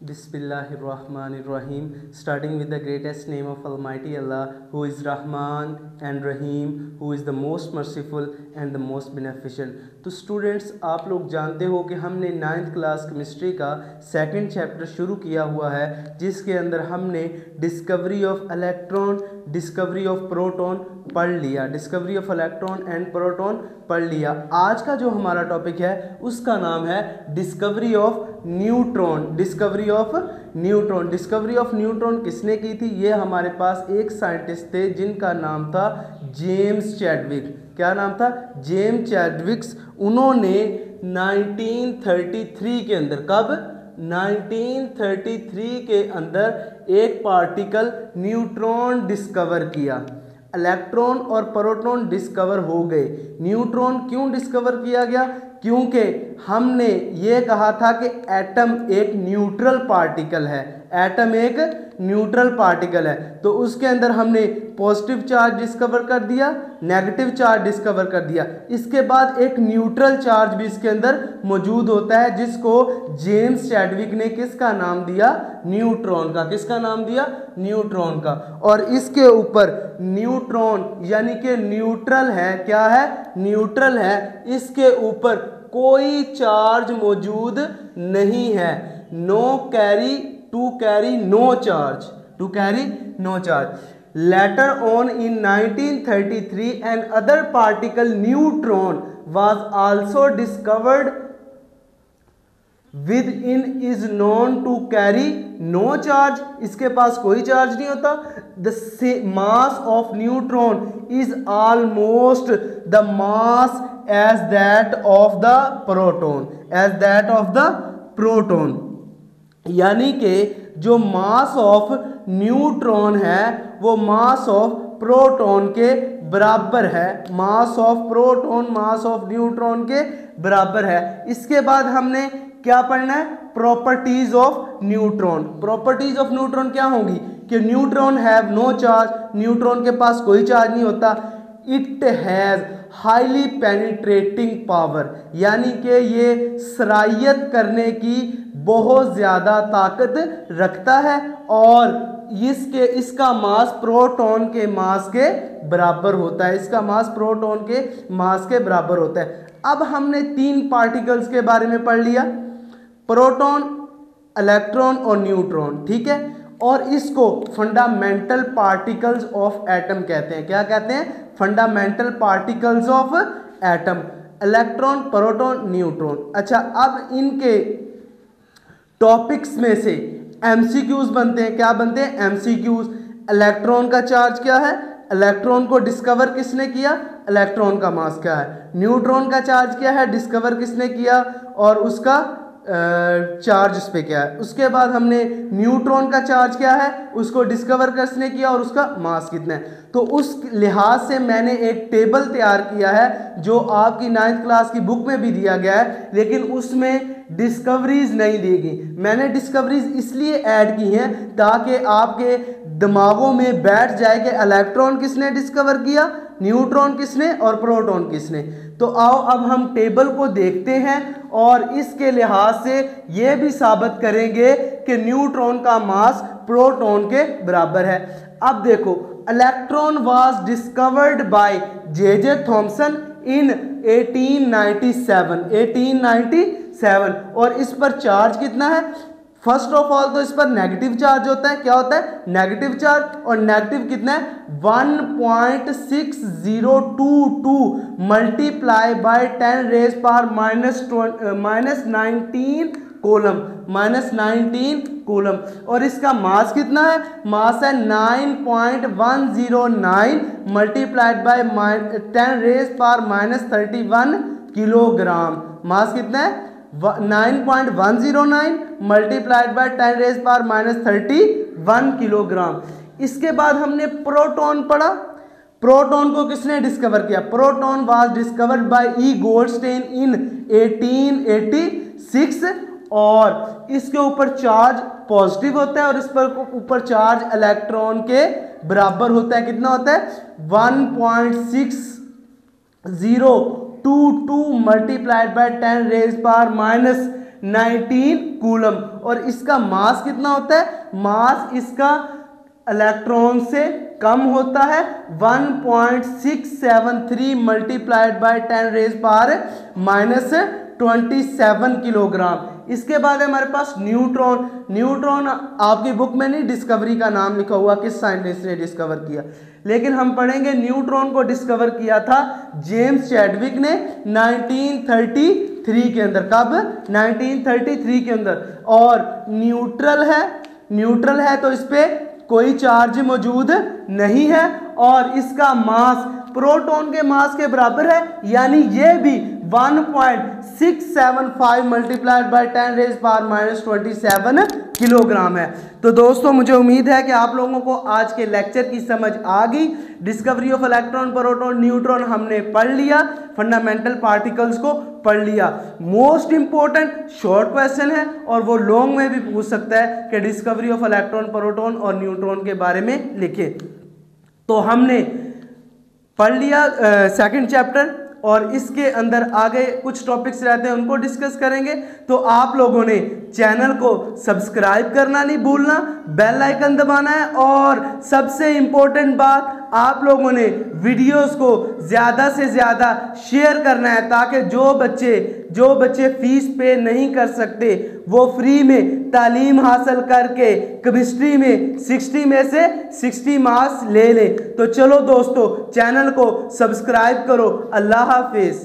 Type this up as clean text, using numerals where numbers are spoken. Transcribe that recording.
Bismillahirrahmanirrahim. Starting with the greatest name of Almighty Allah, who is Rahman and Rahim, who is the most merciful and the most beneficent. तो students, आप लोग जानते हो कि हमने 9th class chemistry का second chapter शुरू किया हुआ है, जिसके अंदर हमने discovery of electron, discovery of proton पढ़ लिया, discovery of electron and proton पढ़ लिया। आज का जो हमारा टॉपिक है उसका नाम है discovery of neutron. Discovery of neutron. Discovery of neutron किसने की थी? ये हमारे पास एक साइंटिस्ट थे जिनका नाम था जेम्स चैडविक। क्या नाम था? जेम्स चैडविक्स। उन्होंने 1933 के अंदर, कब? 1933 के अंदर एक पार्टिकल न्यूट्रॉन डिस्कवर किया। इलेक्ट्रॉन और प्रोटॉन डिस्कवर हो गए। न्यूट्रॉन क्यों डिस्कवर किया गया? क्योंकि हमने ये कहा था कि एटम एक न्यूट्रल पार्टिकल है। एटम एक न्यूट्रल पार्टिकल है, तो उसके अंदर हमने पॉजिटिव चार्ज डिस्कवर कर दिया, नेगेटिव चार्ज डिस्कवर कर दिया। इसके बाद एक न्यूट्रल चार्ज भी इसके अंदर मौजूद होता है, जिसको जेम्स चैडविक ने किसका नाम दिया? न्यूट्रॉन का। किसका नाम दिया? न्यूट्रॉन का। और इसके ऊपर न्यूट्रॉन यानी कि न्यूट्रल है। क्या है? न्यूट्रल है। इसके ऊपर कोई चार्ज मौजूद नहीं है। No carry, to carry no charge, to carry no charge. Later on in 1933 an other particle neutron was also discovered within is known to carry no charge। इसके पास कोई चार्ज नहीं होता। The mass of neutron is almost the mass as that of the proton, as that of the proton। यानी कि जो मास of neutron है वो मास of proton के बराबर है। Mass of proton mass of neutron के बराबर है। इसके बाद हमने क्या पढ़ना है? Properties of neutron. Properties of neutron क्या होंगी? कि neutron have no charge, neutron के पास कोई चार्ज नहीं होता। It has highly penetrating power, यानी कि ये सरायत करने की बहुत ज़्यादा ताकत रखता है, और इसका मास प्रोटॉन के मास के बराबर होता है। इसका मास प्रोटॉन के मास के बराबर होता है। अब हमने 3 पार्टिकल्स के बारे में पढ़ लिया, प्रोटॉन, इलेक्ट्रॉन और न्यूट्रॉन। ठीक है, और इसको फंडामेंटल पार्टिकल्स ऑफ एटम कहते हैं। क्या कहते हैं? Fundamental particles of atom. Electron, proton, neutron. अच्छा, अब इनके टॉपिक्स में से एमसीक्यूज बनते हैं। क्या बनते हैं? एमसीक्यूज। इलेक्ट्रॉन का चार्ज क्या है? इलेक्ट्रॉन को डिस्कवर किसने किया? इलेक्ट्रॉन का मास क्या है? न्यूट्रॉन का चार्ज क्या है? डिस्कवर किसने किया और उसका चार्ज उस पे क्या है? उसके बाद हमने न्यूट्रॉन का चार्ज क्या है उसको डिस्कवर किसने किया और उसका मास कितना है। तो उस लिहाज से मैंने एक टेबल तैयार किया है जो आपकी 9th क्लास की बुक में भी दिया गया है, लेकिन उसमें डिस्कवरीज नहीं दी गई। मैंने डिस्कवरीज इसलिए ऐड की हैं ताकि आपके दिमागों में बैठ जाए कि इलेक्ट्रॉन किसने डिस्कवर किया, न्यूट्रॉन किसने और प्रोटॉन किसने। तो आओ अब हम टेबल को देखते हैं और इसके लिहाज से ये भी साबित करेंगे कि न्यूट्रॉन का मास प्रोटॉन के बराबर है। अब देखो, electron was discovered by J Thomson in 1897, 1897। और इस पर चार्ज कितना है? फर्स्ट ऑफ ऑल तो इस पर नेगेटिव चार्ज होता है। क्या होता है? Negative charge. और नेगेटिव कितना है? 1.6022 multiply by 10 raise power -19 coulomb, -19 coulomb. और इसका मास कितना है? मास है 9.109 multiplied by 10 raise power -31 kilogram. Mass कितना है? 9.109 multiplied by 10 raise power -31 kilogram. इसके बाद हमने प्रोटॉन पढ़ा। प्रोटॉन को किसने डिस्कवर किया? Proton was discovered by E Goldstein in 1886। और इसके ऊपर चार्ज पॉजिटिव होता है और इस पर ऊपर चार्ज इलेक्ट्रॉन के बराबर होता है। कितना होता है? 1.602 multiplied by 10 raise power 19 coulomb. और इसका मास कितना होता है? मास इसका इलेक्ट्रॉन से कम होता है 1.673 मल्टीप्लाइड बाय 10⁻⁻⁻27 किलोग्राम। इसके बाद है हमारे पास न्यूट्रॉन। न्यूट्रॉन आपकी बुक में नहीं डिस्कवरी का नाम लिखा हुआ किस साइंटिस्ट ने डिस्कवर किया, लेकिन हम पढ़ेंगे न्यूट्रॉन को डिस्कवर किया था जेम्स चैडविक ने 1933 के अंदर। कब? 1933 के अंदर। और न्यूट्रल है तो इस पे कोई चार्ज मौजूद नहीं है और इसका मास प्रोटॉन के मास के बराबर है, यानी ये भी 1.675 मल्टीप्लाइड बाय 10⁻⁻⁻27 किलोग्राम है। तो दोस्तों मुझे उम्मीद है कि आप लोगों को आज के लेक्चर की समझ आ गई। Discovery of electron, proton, neutron हमने पढ़ लिया, फंडामेंटल पार्टिकल्स को पढ़ लिया। मोस्ट इंपॉर्टेंट शॉर्ट क्वेश्चन है और वो लॉन्ग में भी पूछ सकता है कि डिस्कवरी ऑफ इलेक्ट्रॉन, प्रोटॉन और न्यूट्रॉन के बारे में लिखे। तो हमने पढ़ लिया सेकंड चैप्टर और इसके अंदर आगे कुछ टॉपिक्स रहते हैं उनको डिस्कस करेंगे। तो आप लोगों ने चैनल को सब्सक्राइब करना नहीं भूलना, बेल आइकन दबाना है और सबसे इंपॉर्टेंट बात, आप लोगों ने वीडियोस को ज़्यादा से ज़्यादा शेयर करना है ताकि जो बच्चे फीस पे नहीं कर सकते वो फ्री में तालीम हासिल करके केमिस्ट्री में 60 में से 60 मार्क्स ले लें। तो चलो दोस्तों चैनल को सब्सक्राइब करो। अल्लाह हाफिज़।